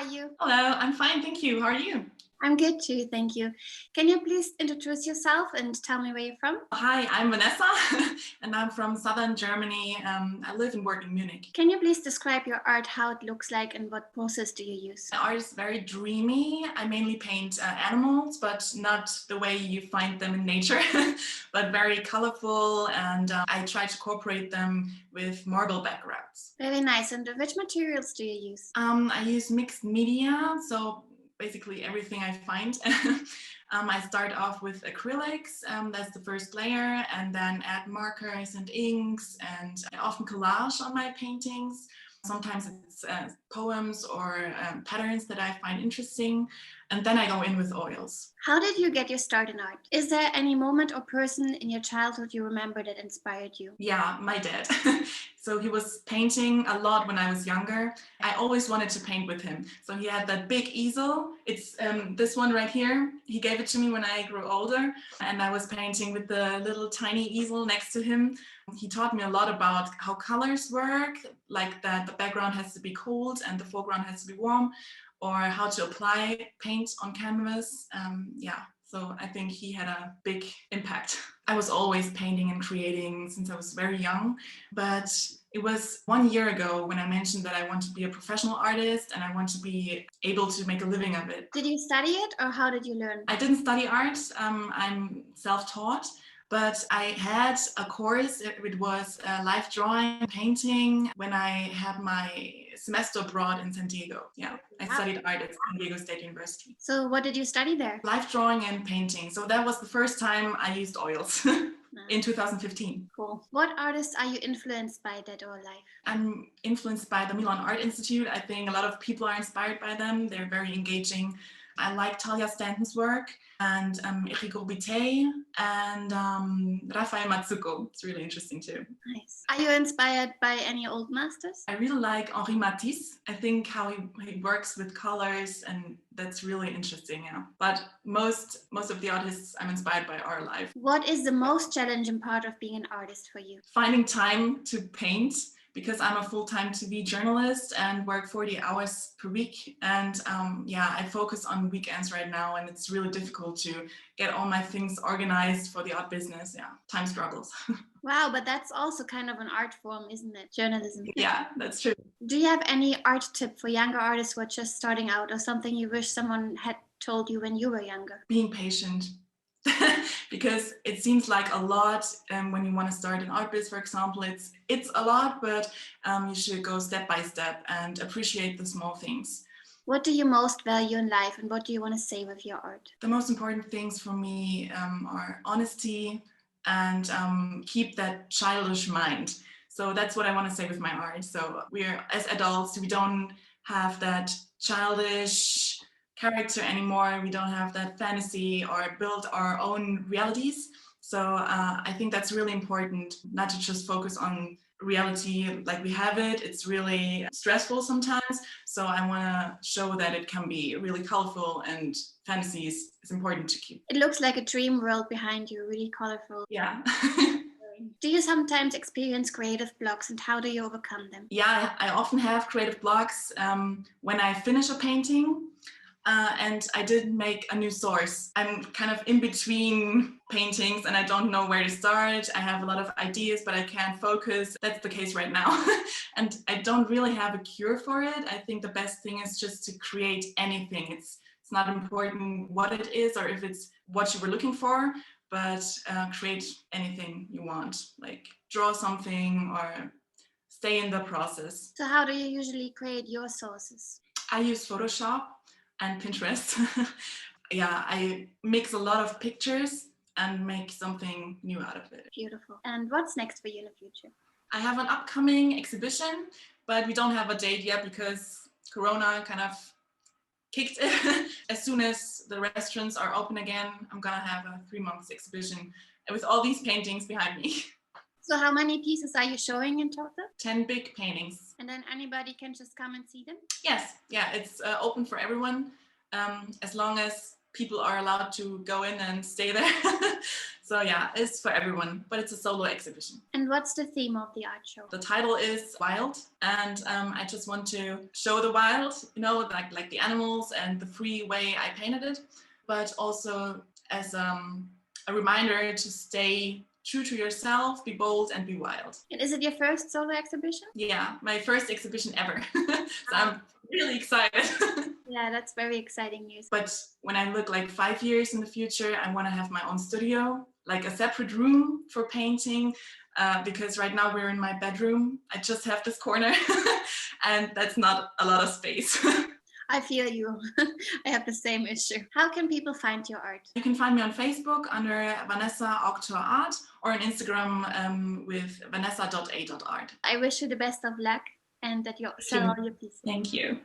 you? Hello, I'm fine, thank you. How are you? I'm good too, thank you. Can you please introduce yourself and tell me where you're from? Hi, I'm Vanessa, and I'm from southern Germany. I live and work in Munich. Can you please describe your art, how it looks like, and what process do you use? My art is very dreamy. I mainly paint animals, but not the way you find them in nature, but very colorful, and I try to incorporate them with marble backgrounds. Very nice. And which materials do you use? I use mixed media, so basically everything I find. I start off with acrylics, that's the first layer, and then add markers and inks, and I often collage on my paintings. Sometimes it's poems or patterns that I find interesting, and then I go in with oils. How did you get your start in art? Is there any moment or person in your childhood you remember that inspired you? Yeah, my dad. So he was painting a lot when I was younger. I always wanted to paint with him. So he had that big easel. It's this one right here. He gave it to me when I grew older, and I was painting with the little tiny easel next to him. He taught me a lot about how colors work, like that the background has to be cold and the foreground has to be warm, or how to apply paint on canvas. So I think he had a big impact. I was always painting and creating since I was very young, but it was 1 year ago when I mentioned that I want to be a professional artist and I want to be able to make a living of it. Did you study it or how did you learn? I didn't study art. I'm self-taught. But I had a course, it was life drawing, painting, when I had my semester abroad in San Diego. Yeah, I studied art at San Diego State University. So what did you study there? Life drawing and painting. So that was the first time I used oils in 2015. Cool. What artists are you influenced by, dead or alive? I'm influenced by the Milan Art Institute. I think a lot of people are inspired by them. They're very engaging. I like Talia Stanton's work, and Errico Bite, and Rafael Matsuko. It's really interesting too. Nice. Are you inspired by any old masters? I really like Henri Matisse. I think how he works with colors, and that's really interesting, yeah. But most of the artists I'm inspired by are alive. What is the most challenging part of being an artist for you? Finding time to paint, because I'm a full-time TV journalist and work 40 hours per week. And I focus on weekends right now, and it's really difficult to get all my things organized for the art business. Yeah, time struggles. Wow, but that's also kind of an art form, isn't it? Journalism. Yeah, that's true. Do you have any art tip for younger artists who are just starting out, or something you wish someone had told you when you were younger? Being patient. Because it seems like a lot when you want to start an art biz, for example, it's a lot, but you should go step by step and appreciate the small things. What do you most value in life, and what do you want to say with your art? The most important things for me are honesty and keep that childish mind. So that's what I want to say with my art. So we're, as adults, we don't have that childish character anymore. We don't have that fantasy or build our own realities. So I think that's really important, not to just focus on reality like we have it. It's really stressful sometimes. So I want to show that it can be really colorful, and fantasy is important to keep. It looks like a dream world behind you, really colorful. Yeah. Do you sometimes experience creative blocks, and how do you overcome them? Yeah, I often have creative blocks when I finish a painting. And I did make a new source. I'm kind of in between paintings and I don't know where to start. I have a lot of ideas, but I can't focus. That's the case right now. And I don't really have a cure for it. I think the best thing is just to create anything. It's not important what it is or if it's what you were looking for, but create anything you want, like draw something or stay in the process. So how do you usually create your sources? I use Photoshop and Pinterest. Yeah, I mix a lot of pictures and make something new out of it. Beautiful. And what's next for you in the future? I have an upcoming exhibition, but we don't have a date yet because Corona kind of kicked it. As soon as the restaurants are open again, I'm gonna have a 3-month exhibition with all these paintings behind me. So how many pieces are you showing in total? 10 big paintings. And then anybody can just come and see them? Yes, yeah, it's open for everyone, as long as people are allowed to go in and stay there. So yeah, it's for everyone, but it's a solo exhibition. And what's the theme of the art show? The title is Wild, and I just want to show the wild, like the animals and the free way I painted it, but also as a reminder to stay true to yourself, be bold and be wild. And is it your first solo exhibition? Yeah, my first exhibition ever. So I'm really excited. Yeah, that's very exciting news. But when I look like 5 years in the future, I want to have my own studio, like a separate room for painting, because right now we're in my bedroom. I just have this corner and that's not a lot of space. I feel you. I have the same issue. How can people find your art? You can find me on Facebook under Vanessa Auktor Art, or on Instagram with vanessa.a.art. I wish you the best of luck and that you sell all your pieces. Thank you.